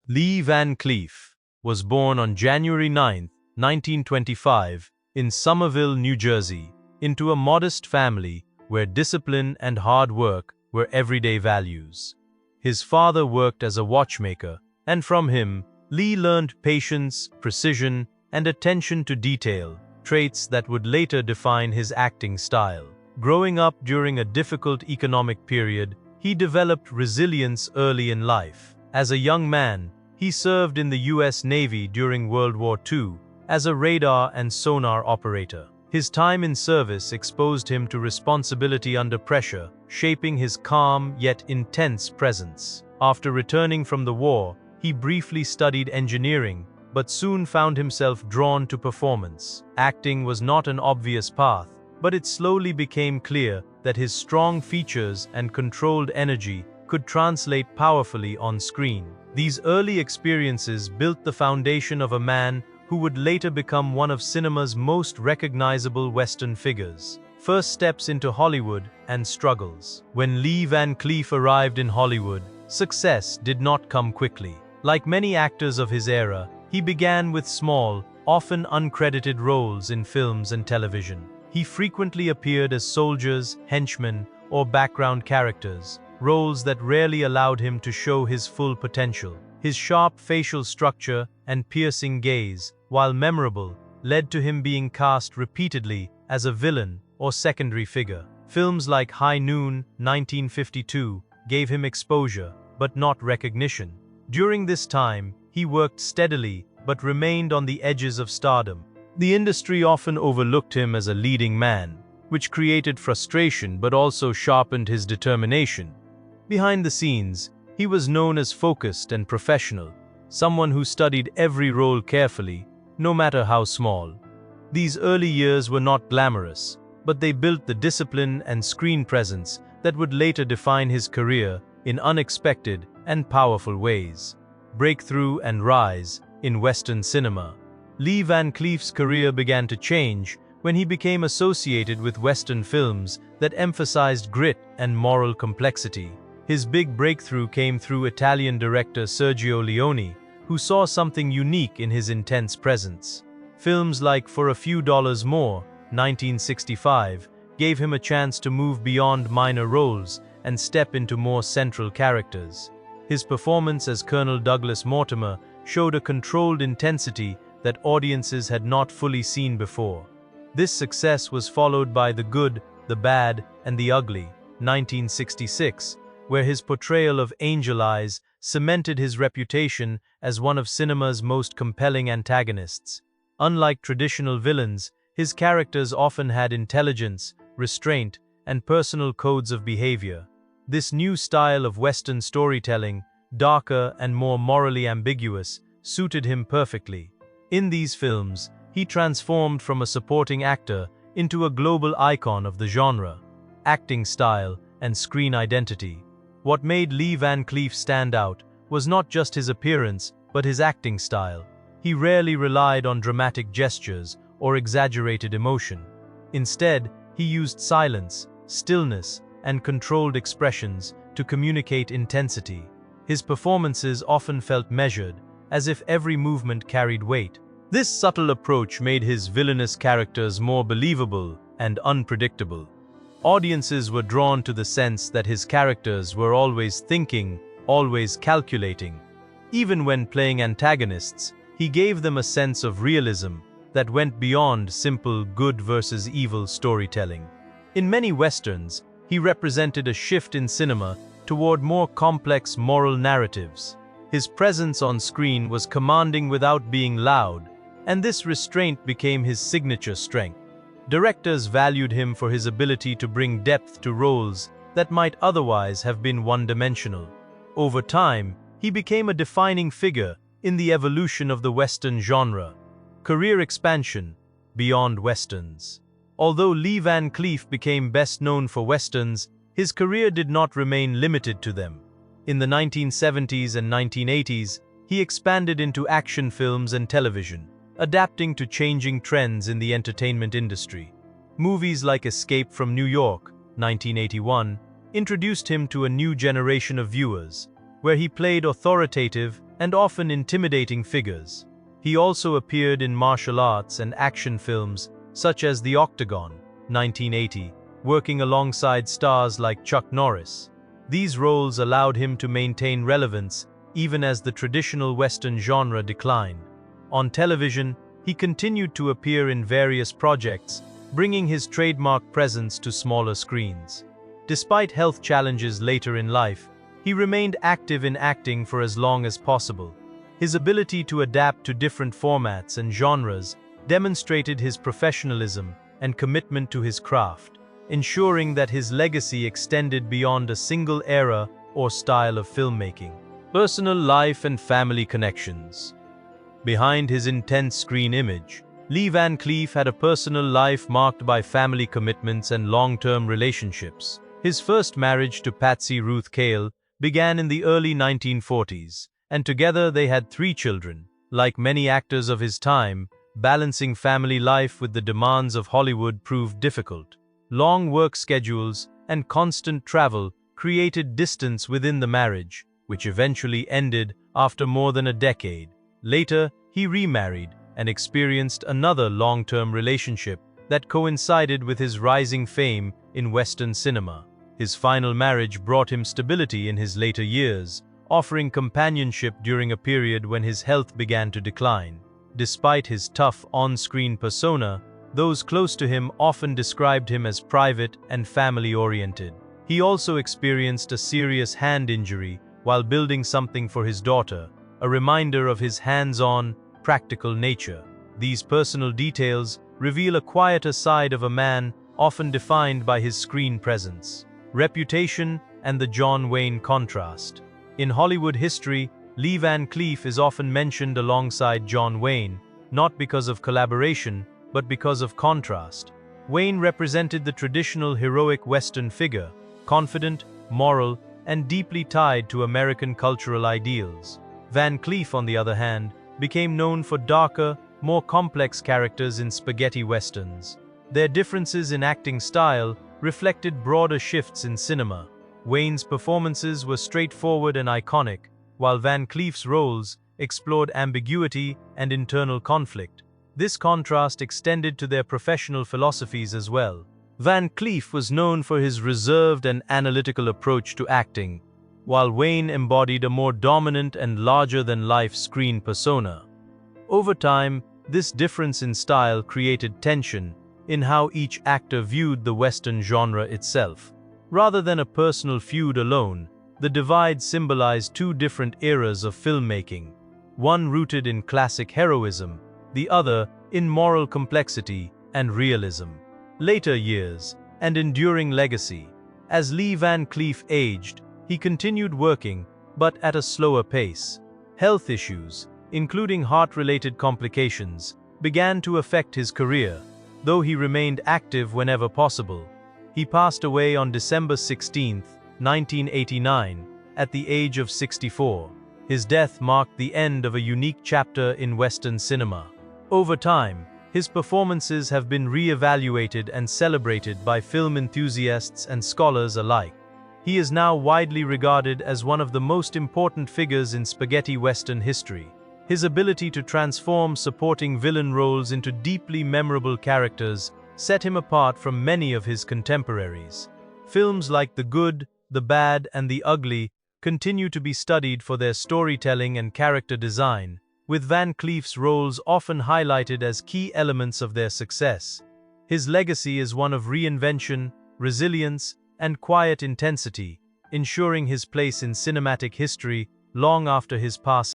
Lee Van Cleef was born on January 9, 1925, in Somerville, New Jersey, into a modest family where discipline and hard work were everyday values. His father worked as a watchmaker, and from him, Lee learned patience, precision, and attention to detail, traits that would later define his acting style. Growing up during a difficult economic period, he developed resilience early in life. As a young man, he served in the U.S. Navy during World War II as a radar and sonar operator. His time in service exposed him to responsibility under pressure, shaping his calm yet intense presence. After returning from the war, he briefly studied engineering, but soon found himself drawn to performance. Acting was not an obvious path, but it slowly became clear that his strong features and controlled energy could translate powerfully on screen. These early experiences built the foundation of a man who would later become one of cinema's most recognizable Western figures. First steps into Hollywood and struggles. When Lee Van Cleef arrived in Hollywood, success did not come quickly. Like many actors of his era, he began with small, often uncredited roles in films and television. He frequently appeared as soldiers, henchmen, or background characters, roles that rarely allowed him to show his full potential. His sharp facial structure and piercing gaze, while memorable, led to him being cast repeatedly as a villain or secondary figure. Films like High Noon, 1952, gave him exposure, but not recognition. During this time, he worked steadily but remained on the edges of stardom. The industry often overlooked him as a leading man, which created frustration but also sharpened his determination. Behind the scenes, he was known as focused and professional, someone who studied every role carefully, no matter how small. These early years were not glamorous, but they built the discipline and screen presence that would later define his career in unexpected and powerful ways. Breakthrough and rise in Western cinema. Lee Van Cleef's career began to change when he became associated with Western films that emphasized grit and moral complexity. His big breakthrough came through Italian director Sergio Leone, who saw something unique in his intense presence. Films like For a Few Dollars More, 1965, gave him a chance to move beyond minor roles and step into more central characters. His performance as Colonel Douglas Mortimer showed a controlled intensity that audiences had not fully seen before. This success was followed by The Good, the Bad, and the Ugly, 1966, where his portrayal of Angel Eyes cemented his reputation as one of cinema's most compelling antagonists. Unlike traditional villains, his characters often had intelligence, restraint, and personal codes of behavior. This new style of Western storytelling, darker and more morally ambiguous, suited him perfectly. In these films, he transformed from a supporting actor into a global icon of the genre, acting style, and screen identity. What made Lee Van Cleef stand out was not just his appearance, but his acting style. He rarely relied on dramatic gestures or exaggerated emotion. Instead, he used silence, stillness, and controlled expressions to communicate intensity. His performances often felt measured, as if every movement carried weight. This subtle approach made his villainous characters more believable and unpredictable. Audiences were drawn to the sense that his characters were always thinking, always calculating. Even when playing antagonists, he gave them a sense of realism that went beyond simple good versus evil storytelling. In many westerns, he represented a shift in cinema toward more complex moral narratives. His presence on screen was commanding without being loud, and this restraint became his signature strength. Directors valued him for his ability to bring depth to roles that might otherwise have been one-dimensional. Over time, he became a defining figure in the evolution of the Western genre. Career expansion beyond Westerns. Although Lee Van Cleef became best known for Westerns, his career did not remain limited to them. In the 1970s and 1980s, he expanded into action films and television, adapting to changing trends in the entertainment industry. Movies like Escape from New York, 1981, introduced him to a new generation of viewers, where he played authoritative and often intimidating figures. He also appeared in martial arts and action films such as The Octagon, 1980, working alongside stars like Chuck Norris. These roles allowed him to maintain relevance even as the traditional Western genre declined. On television, he continued to appear in various projects, bringing his trademark presence to smaller screens. Despite health challenges later in life, he remained active in acting for as long as possible. His ability to adapt to different formats and genres demonstrated his professionalism and commitment to his craft, ensuring that his legacy extended beyond a single era or style of filmmaking. Personal life and family connections. Behind his intense screen image, Lee Van Cleef had a personal life marked by family commitments and long-term relationships. His first marriage to Patsy Ruth Cale began in the early 1940s, and together they had 3 children. Like many actors of his time, balancing family life with the demands of Hollywood proved difficult. Long work schedules and constant travel created distance within the marriage, which eventually ended after more than a decade. Later, he remarried and experienced another long-term relationship that coincided with his rising fame in Western cinema. His final marriage brought him stability in his later years, offering companionship during a period when his health began to decline. Despite his tough on-screen persona, those close to him often described him as private and family-oriented. He also experienced a serious hand injury while building something for his daughter, a reminder of his hands-on, practical nature. These personal details reveal a quieter side of a man often defined by his screen presence. Reputation and the John Wayne contrast. In Hollywood history, Lee Van Cleef is often mentioned alongside John Wayne, not because of collaboration, but because of contrast. Wayne represented the traditional heroic Western figure, confident, moral, and deeply tied to American cultural ideals. Van Cleef, on the other hand, became known for darker, more complex characters in spaghetti westerns. Their differences in acting style reflected broader shifts in cinema. Wayne's performances were straightforward and iconic, while Van Cleef's roles explored ambiguity and internal conflict. This contrast extended to their professional philosophies as well. Van Cleef was known for his reserved and analytical approach to acting, while Wayne embodied a more dominant and larger-than-life screen persona. Over time, this difference in style created tension in how each actor viewed the Western genre itself. Rather than a personal feud alone, the divide symbolized 2 different eras of filmmaking, one rooted in classic heroism, the other in moral complexity and realism. Later years and enduring legacy. As Lee Van Cleef aged, he continued working, but at a slower pace. Health issues, including heart-related complications, began to affect his career, though he remained active whenever possible. He passed away on December 16, 1989, at the age of 64. His death marked the end of a unique chapter in Western cinema. Over time, his performances have been re-evaluated and celebrated by film enthusiasts and scholars alike. He is now widely regarded as one of the most important figures in spaghetti Western history. His ability to transform supporting villain roles into deeply memorable characters set him apart from many of his contemporaries. Films like The Good, The Bad, and The Ugly continue to be studied for their storytelling and character design, with Van Cleef's roles often highlighted as key elements of their success. His legacy is one of reinvention, resilience, and quiet intensity, ensuring his place in cinematic history long after his passing.